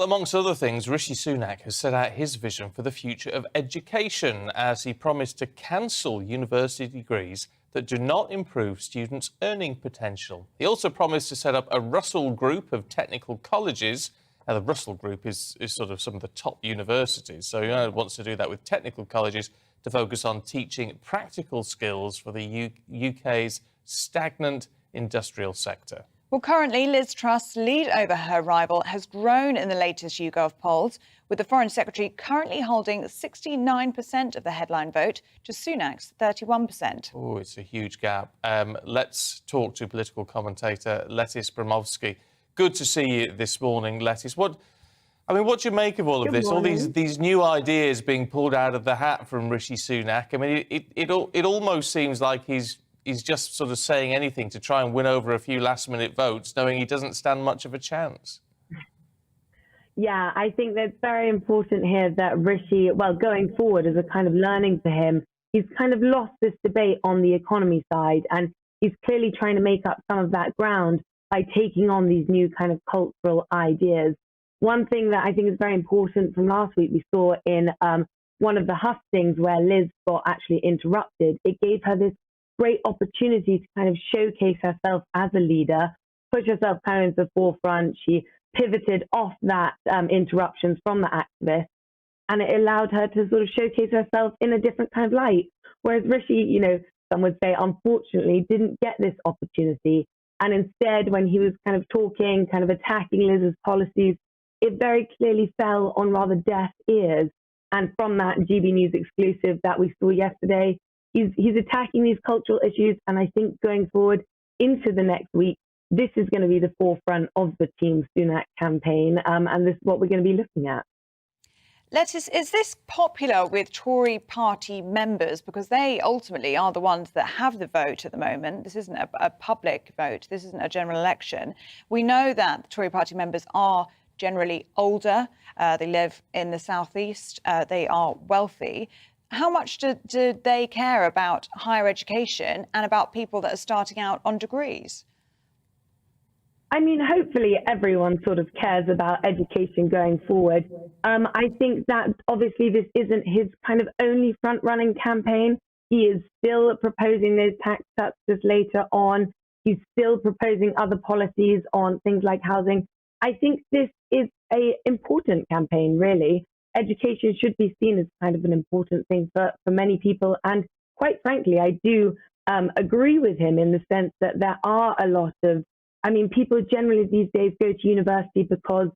Well, amongst other things, Rishi Sunak has set out his vision for the future of education as he promised to cancel university degrees that do not improve students' earning potential. He also promised to set up a Russell Group of technical colleges. Now, the Russell Group is sort of some of the top universities, so he wants to do that with technical colleges to focus on teaching practical skills for the UK's stagnant industrial sector. Well, currently, Liz Truss's lead over her rival has grown in the latest YouGov polls, with the Foreign Secretary currently holding 69% of the headline vote to Sunak's 31%. Oh, it's a huge gap. Let's talk to political commentator Lettice Bromovsky. Good to see you this morning, Lettice. What do you make of all of this? All these new ideas being pulled out of the hat from Rishi Sunak. I mean, it almost seems like he's just sort of saying anything to try and win over a few last-minute votes, knowing he doesn't stand much of a chance. Yeah, I think that's very important here that Rishi, well, going forward as a kind of learning for him, he's kind of lost this debate on the economy side, and he's clearly trying to make up some of that ground by taking on these new kind of cultural ideas. One thing that I think is very important from last week, we saw in one of the hustings where Liz got actually interrupted. It gave her this great opportunity to kind of showcase herself as a leader, push herself kind of into the forefront. She pivoted off that interruptions from the activists, and it allowed her to sort of showcase herself in a different kind of light. Whereas Rishi, some would say, unfortunately, didn't get this opportunity. And instead, when he was kind of talking, kind of attacking Liz's policies, it very clearly fell on rather deaf ears. And from that GB News exclusive that we saw yesterday, he's attacking these cultural issues. And I think going forward into the next week, this is going to be the forefront of the Team Sunak campaign. And this is what we're going to be looking at. Lettice, is this popular with Tory party members? Because they ultimately are the ones that have the vote at the moment. This isn't a public vote. This isn't a general election. We know that the Tory party members are generally older. They live in the southeast. They are wealthy. How much do they care about higher education and about people that are starting out on degrees? I mean, hopefully everyone sort of cares about education going forward. I think that obviously this isn't his kind of only front-running campaign. He is still proposing those tax cuts just later on. He's still proposing other policies on things like housing. I think this is an important campaign, really. Education should be seen as kind of an important thing for many people. And quite frankly, I do agree with him in the sense that there are a lot of, people generally these days go to university because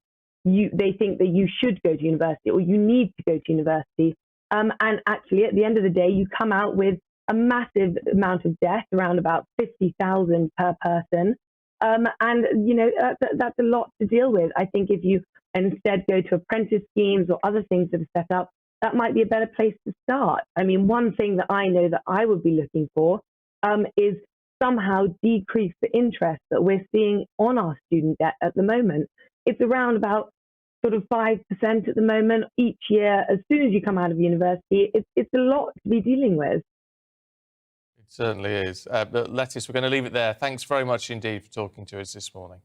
they think that you should go to university or you need to go to university. And actually, at the end of the day, you come out with a massive amount of debt, around about 50,000 per person. That's a lot to deal with. I think if you instead go to apprentice schemes or other things that are set up, that might be a better place to start. One thing that I know that I would be looking for is somehow decrease the interest that we're seeing on our student debt at the moment. It's around about sort of 5% at the moment each year. As soon as you come out of university, it's a lot to be dealing with. It certainly is. But Lettice, we're going to leave it there. Thanks very much indeed for talking to us this morning.